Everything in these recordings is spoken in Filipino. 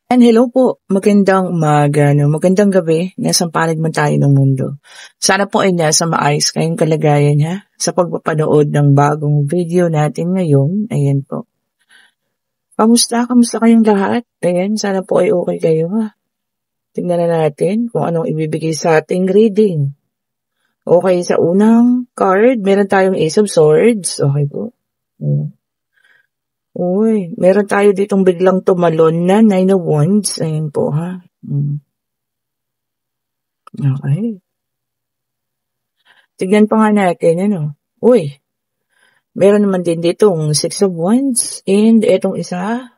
And hello po, magandang umaga, magandang gabi, nasa panig man tayo ng mundo. Sana po ay nasa maayos kayong kalagayan ha, sa pagpapanood ng bagong video natin ngayon. Ayan po. Kamusta kayong lahat? Ayan, sana po ay okay kayo ha. Tingnan na natin kung anong ibibigay sa ating reading. Okay, sa unang card, meron tayong Ace of Swords. Okay po. Uy, meron tayo ditong biglang tumalon na Nine of Wands. Ayan po, ha? Okay. Tignan pa nga natin, Uy, meron naman din ditong Six of Wands. And etong isa,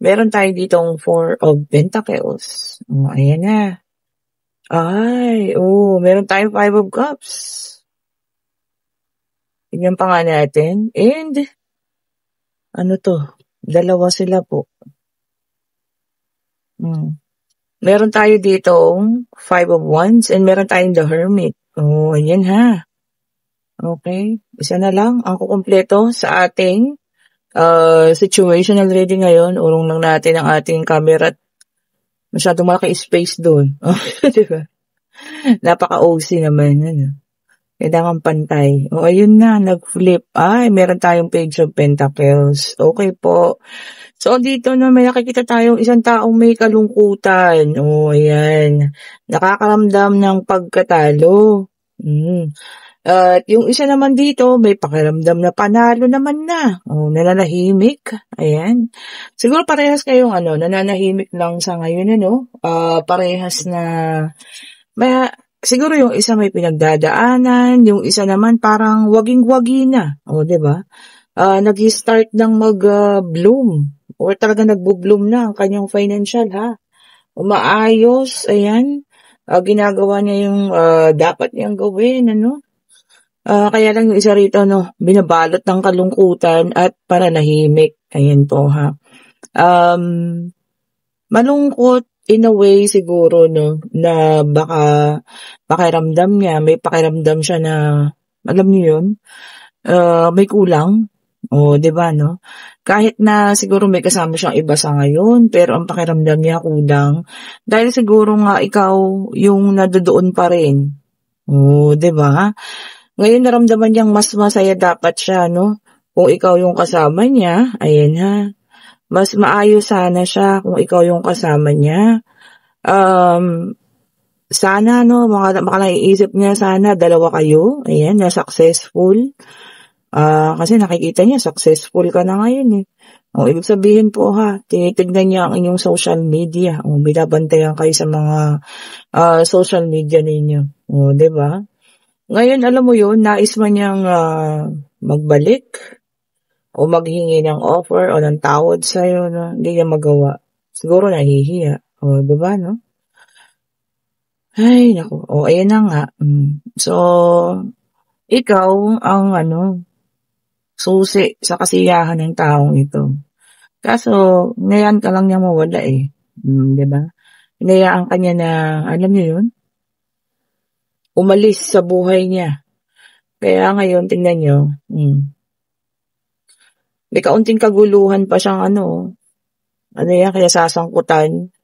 meron tayo ditong Four of Pentacles. Ayan na. Meron tayong Five of Cups. Tignan pa nga natin. And, dalawa sila po. Meron tayo ditong Five of Wands and meron tayong The Hermit. Ayan ha. Okay. Isa na lang ang kukumpleto sa ating situational reading ngayon. Urong lang natin ang ating camera at masyadong malaki space doon. Diba? Napaka-OC naman. Kailangan pantay. Ayun na, nag-flip. Meron tayong Page of Pentacles. Okay po. So, dito may nakikita tayong isang taong may kalungkutan. Ayan. Nakakaramdam ng pagkatalo. At yung isa naman dito, may pakiramdam na panalo naman na. Nananahimik. Ayan. Siguro parehas kayong nananahimik lang sa ngayon, parehas na siguro yung isa may pinagdadaanan, yung isa naman parang waging-wagi na. Diba? Nag-start ng mag-bloom or talaga nagbo-bloom na ang kanyang financial, ha? Umaayos, ayan. Ginagawa niya yung dapat niyang gawin, kaya lang yung isa rito, binabalot ng kalungkutan at pananahimik. Ayan po, ha? Malungkot in a way siguro, na baka pakiramdam niya, may pakiramdam siya na, alam niyo yun, may kulang. Diba, Kahit na siguro may kasama siyang iba sa ngayon, pero ang pakiramdam niya kulang. Dahil siguro nga ikaw yung nadodoon pa rin. Diba? Ngayon naramdaman niyang mas masaya dapat siya, Kung ikaw yung kasama niya, ayan ha. Mas maayos sana siya kung ikaw yung kasama niya. Sana, baka naiisip niya sana dalawa kayo. Ayan, na successful. Kasi nakikita niya, successful ka na ngayon eh. Ibig sabihin po ha, tinitignan niya ang inyong social media. Binabantayan kayo sa mga social media ninyo. Diba? Ngayon, alam mo yun, nais man niyang magbalik o maghingi ng offer o ng tawad sa'yo, hindi niya magawa. Siguro nahihiya. Diba, Ay, naku. Ayan na nga. So, ikaw ang susi sa kasiyahan ng taong ito. Kaso, ngayon ka lang niya mawala eh. Diba? Hinayaan ka niya na, alam niyo yun? Umalis sa buhay niya. Kaya ngayon, tingnan niyo, may kaunting kaguluhan pa siyang kaya sasangkutan.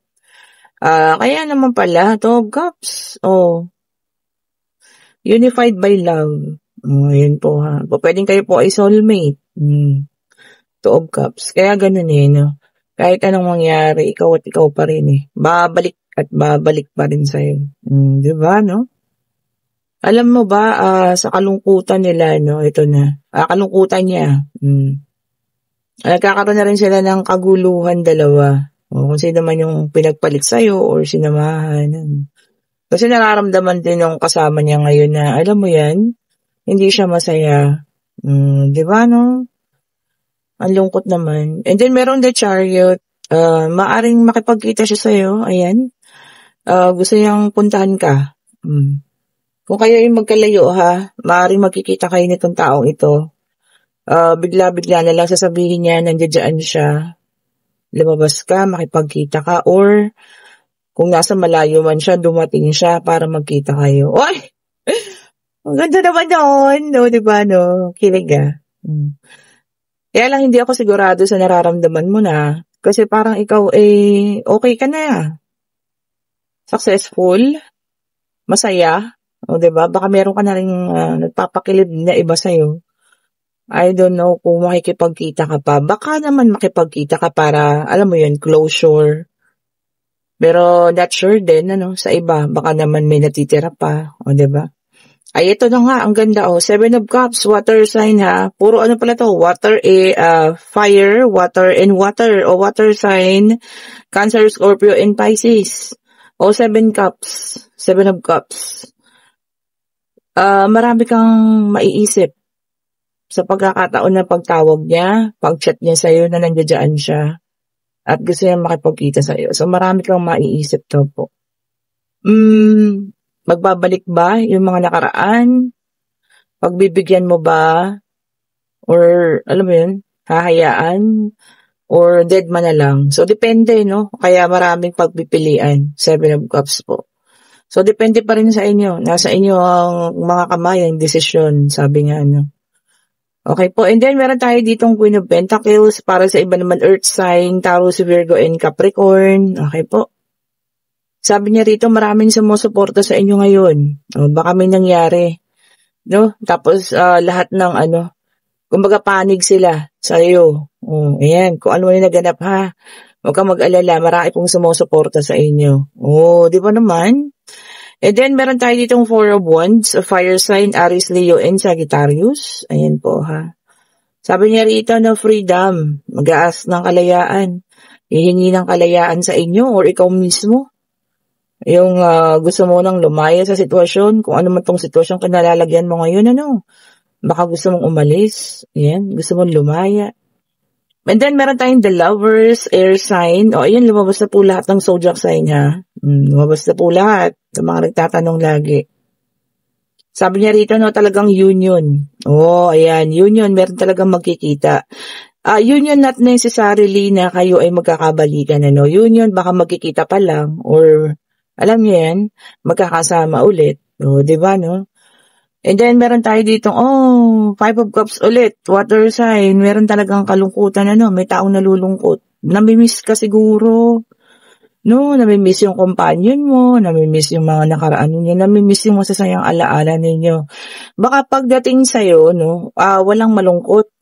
Kaya naman pala, Two of Cups. Unified by love. Ayan po ha. Pwedeng kayo po ay soulmate. Two of Cups. Kaya ganun Kahit anong mangyari, ikaw at ikaw pa rin eh. Babalik at babalik pa rin sa'yo. Diba, Alam mo ba, sa kalungkutan nila, ito na. Kalungkutan niya. Nagkakaroon na rin sila ng kaguluhan dalawa. Kung sino man yung pinagpalit sa'yo or sinamahan. Kasi nararamdaman din yung kasama niya ngayon na, alam mo yan, hindi siya masaya. Diba, Ang lungkot naman. And then meron the Chariot. Maaring makipagkita siya sa'yo. Ayan. Gusto niyang puntahan ka. Kung kayo yung magkalayo ha, maaring magkikita kayo nitong taong ito. Bigla-bigla na lang sasabihin niya nandiyan siya. Lumabas ka, makipagkita ka, or kung nasa malayo man siya, dumating siya para magkita kayo. Oy! Ang ganda naman noon, no, 'di ba, no? Kilig, Hmm. Kaya lang hindi ako sigurado sa nararamdaman mo na. Kasi parang ikaw, okay ka na. Successful, masaya, o 'di ba? Baka meron ka na ring, nagpapakilid na iba sa'yo. I don't know kung makikipagkita ka pa. Baka naman makipagkita ka para, alam mo yun, closure. Pero not sure din, ano, sa iba. Baka naman may natitira pa, o 'di ba? Ay, ito na nga, ang ganda, Seven of Cups, water sign, ha. Puro ano pala to, water, fire, water, and water, o water sign, Cancer, Scorpio, and Pisces. O Seven Cups, Seven of Cups. Marami kang maiisip sa pagkakataon na pagtawag niya, pag-chat niya sa'yo na nandiyan siya, at gusto niya makipagkita sa'yo. So, marami kang maiisip to po. Magbabalik ba yung mga nakaraan? Pagbibigyan mo ba? Or, alam mo yun, hahayaan? Or dead man na lang? So, depende, no? Kaya maraming pagpipilian. Seven of Cups po. So, depende pa rin sa inyo. Nasa inyo ang mga kamay, ang desisyon, sabi nga, no? Okay po. And then, meron tayo ditong Queen of Pentacles para sa iba naman Earth sign, Taurus, Virgo, and Capricorn. Okay po. Sabi niya rito, maraming sumusuporta sa inyo ngayon. Baka may nangyari. No? Tapos, lahat ng kumbaga panig sila sa iyo. Ayan. Kung ano yung naganap, ha? Huwag kang mag-alala. Marami pong sumusuporta sa inyo. Di ba naman? And then, meron tayo ditong Four of Wands, Fire sign, Aries, Leo, and Sagittarius. Ayan po, ha? Sabi niya rito, freedom. Mag-aas ng kalayaan. Hihingi ng kalayaan sa inyo or ikaw mismo. Yung gusto mo nang lumaya sa sitwasyon, kung ano man tong sitwasyon kinalalagyan mo ngayon, baka gusto mong umalis, yan, gusto mong lumaya. And then, meron tayong the Lovers, air sign. Ayan, lumabas na po lahat ng zodiac sign, ha? Lumabas na po lahat. Sa mga nagtatanong lagi. Sabi niya rito, talagang union. Ayan, union, meron talagang magkikita. Union not necessarily na kayo ay magkakabalikan, Union, baka magkikita pa lang, or alam niyo yan, magkakasama ulit. Di ba, no? And then, meron tayo dito, Five of Cups ulit, water sign, meron talagang kalungkutan, may taong nalulungkot. Namimiss ka siguro, no? Namimiss yung companion mo, namimiss yung mga nakaraan ninyo, namimiss yung masasayang alaala ninyo. Baka pagdating sa'yo, walang malungkot.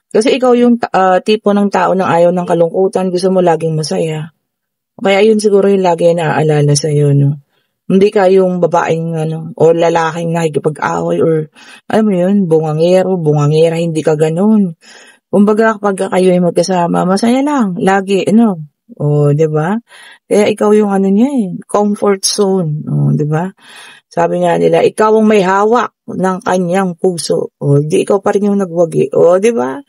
Kasi ikaw yung tipo ng tao na ayaw ng kalungkutan, gusto mo laging masaya. Kaya yun siguro yung lagi naaalala sa'yo, no? Hindi ka yung babaeng, o lalaking nakikipag-away, or, alam mo yun, bungangera, hindi ka ganun. Kumbaga, kapag kayo ay magkasama, masaya lang, lagi, di ba? Kaya ikaw yung niya, comfort zone, di ba? Sabi nga nila, ikaw ang may hawak ng kanyang puso. Di ikaw pa rin yung nagwagi. Di ba?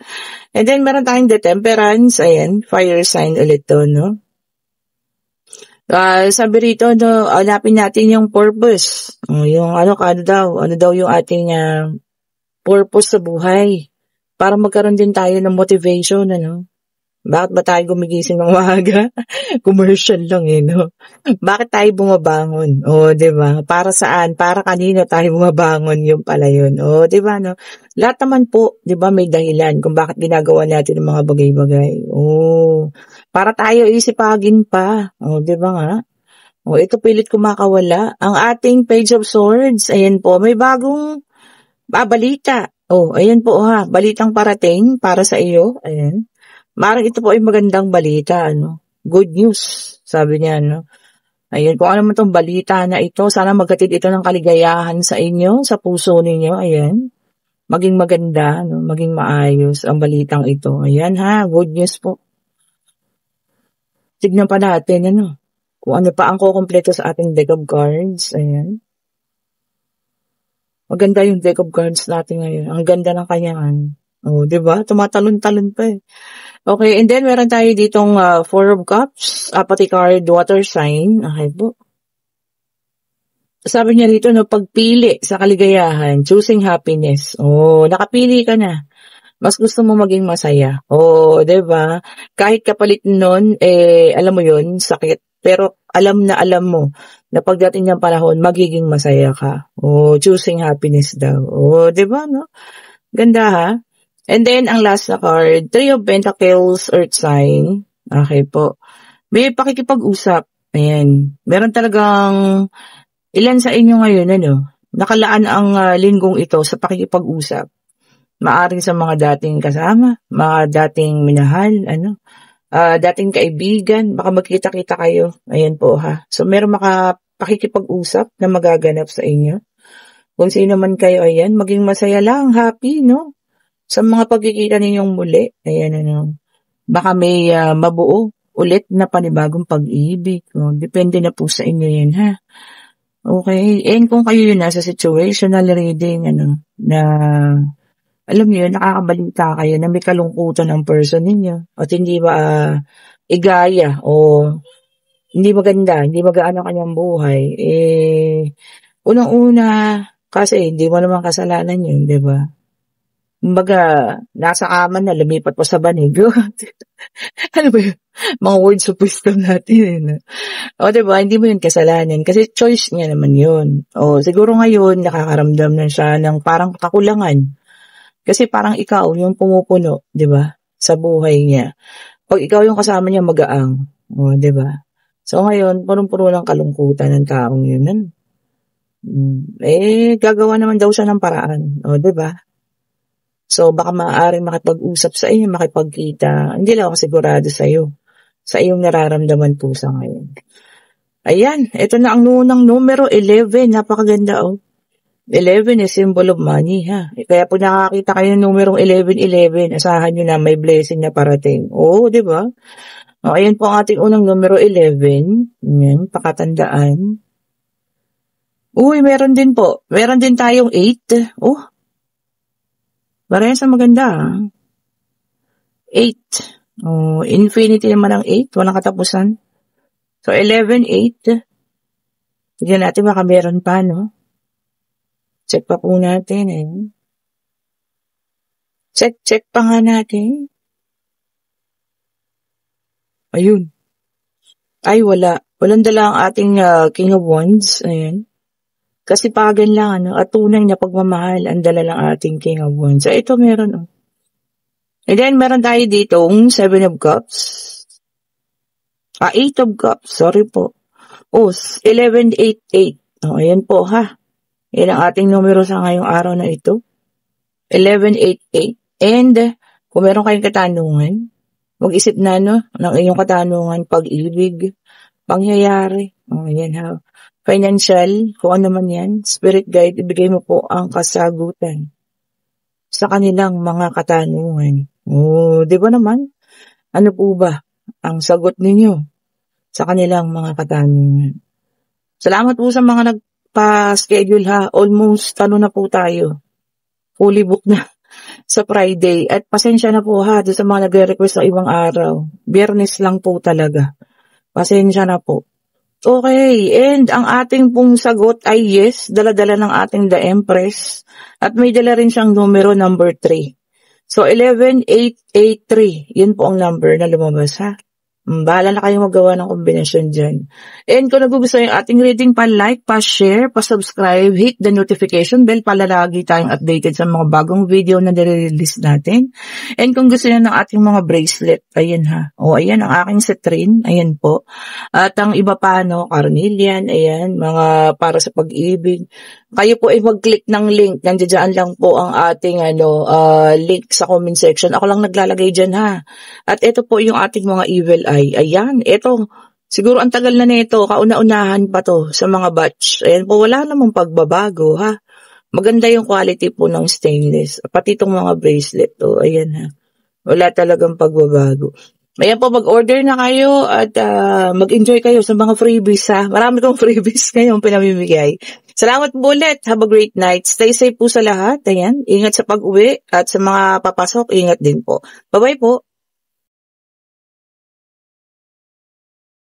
And then, meron tayong the Temperance, ayan, fire sign ulit to, no? Sabi rito, hanapin natin yung purpose. Yung ano daw yung ating purpose sa buhay. Para magkaroon din tayo ng motivation, Bakit ba tayo gumigising ng maaga? Commercial lang, no? Bakit tayo bumabangon? Di ba? Para saan? Para kanino tayo bumabangon, yung pala yun. Di ba, no? Lahat naman po, di ba, may dahilan kung bakit ginagawa natin ang mga bagay-bagay. Para tayo isipagin pa. Di ba nga? Ito pilit kumakawala. Ang ating Page of Swords, ayan po, may bagong balita. Ayan po, ha. Balitang parating para sa iyo. Ayan. Marang ito po ay magandang balita, Good news, sabi niya, Ayan, kung ano man tong balita na ito, sana maghatid ito ng kaligayahan sa inyo, sa puso ninyo, ayan. Maging maganda, maging maayos ang balitang ito. Ayan, ha, good news po. Tignan pa natin, kung ano pa ang kukumpleto sa ating deck of cards, ayan. Maganda yung deck of cards natin ngayon. Ang ganda ng kanyang, diba? Tumatalon-talon pa, Okay, and then meron tayo ditong Four of Cups, pati card, water sign. Okay po. Sabi niya dito, pagpili sa kaligayahan, choosing happiness. Nakapili ka na. Mas gusto mo maging masaya. Diba? Kahit kapalit nun, alam mo yun, sakit. Pero alam mo na pagdating ng panahon, magiging masaya ka. Choosing happiness daw. Di ba, no? Ganda, ha? And then, ang last na card, Three of Pentacles, Earth Sign. Okay po. May pakikipag-usap. Ayan. Meron talagang ilan sa inyo ngayon, nakalaan ang linggong ito sa pakikipag-usap. Maaring sa mga dating kasama, mga dating minahal, dating kaibigan, baka magkita-kita kayo. Ayan po, ha. So, meron pakikipag-usap na magaganap sa inyo. Kung sino man kayo, ayan, maging masaya lang, happy, no? Sa mga pagkikita ninyong muli, ayan, baka may mabuo ulit na panibagong pag-ibig. Depende na po sa inyo yan, ha? Okay, and kung kayo yun nasa situational reading, na, alam niyo, nakakabalita kayo na may kalungkutan ng person ninyo, at hindi ba igaya, o hindi maganda, hindi magaan ang kanyang buhay, unang-una, kasi hindi mo naman kasalanan yun, di ba? Kumbaga, nasa kama na, lumipat pa sa banig. Ano ba yun? Mga words of wisdom natin. Diba? Hindi mo yun kasalanan. Kasi choice niya naman yun. Siguro ngayon, nakakaramdam na siya ng parang kakulangan. Kasi parang ikaw yung pumupuno, diba? Sa buhay niya. Pag ikaw yung kasama niya, magaang. Diba? So ngayon, punong-puno ng kalungkutan ng taong yun. Gagawa naman daw siya ng paraan. Diba? So, baka maaaring makipag-usap sa inyo, makipagkita. Hindi lang ako sigurado sa iyo. Sa iyong nararamdaman po sa ngayon. Ayan, ito na ang unang numero, 11. Napakaganda, 11 is symbol of money, ha. Kaya po nakakita kayo ng numerong 1111, asahan nyo na may blessing na parating. Di ba? Ayan po ang ating unang numero, 11. Ayan, pakatandaan. Meron din po. Meron din tayong 8. Parehas na maganda. 8. Infinity naman ang 8. Walang katapusan. So, 11, 8. Tignan natin baka meron pa, no? Check pa po natin, Check pa nga natin. Ayun. Ay, wala. Walang dala ang ating King of Wands. Ayan. Kasi pagan lang, at tunay na pagmamahal ang dala ng ating King of Wands. So, ito meron, And then, meron tayo dito, 7 of Cups. 8 of Cups, sorry po. 1188. Ayan po, ha. Yan ang ating numero sa ngayong araw na ito. 1188. And, kung meron kayong katanungan, mag-isip na, ng iyong katanungan, pag-ibig, pangyayari. Ayan, ha. Financial, kung ano man yan, spirit guide, ibigay mo po ang kasagutan sa kanilang mga katanungan. Di ba naman? Ano po ba ang sagot ninyo sa kanilang mga katanungan? Salamat po sa mga nagpa-schedule, ha. Almost, na po tayo. Fully booked na sa Friday. At pasensya na po, ha, doon sa mga nagre-request sa ibang araw. Biyernes lang po talaga. Pasensya na po. Okay, and ang ating pong sagot ay yes, dala-dala ng ating The Empress, at may dala rin siyang numero number 3. So, 11883, yun po ang number na lumabas, ha. Bahala na kayong magawa ng kombinasyon dyan. And kung nagugustuhan yung ating reading, pa-like, pa-share, pa-subscribe, hit the notification bell para lagi tayong updated sa mga bagong video na nire-release natin. And kung gusto nyo ng ating mga bracelet, ayan, ha. Ayan, ang aking citrine, ayan po. At ang iba pa, carnelian, ayan, mga para sa pag-ibig. Kayo po ay mag-click ng link. Nandiyan lang po ang ating link sa comment section. Ako lang naglalagay dyan, ha. At ito po yung ating mga evil eye. Ayan, ito. Siguro ang tagal na nito. Kauna-unahan pa to sa mga batch. Ayan po, wala namang pagbabago, ha. Maganda yung quality po ng stainless. Pati itong mga bracelet. Ayan, ha. Wala talagang pagbabago. Ayan po, mag-order na kayo at mag-enjoy kayo sa mga freebies, ha. Marami kong freebies ngayong pinamimigay. Salamat po ulit. Have a great night. Stay safe po sa lahat. Ayan, ingat sa pag-uwi at sa mga papasok, ingat din po. Bye-bye po.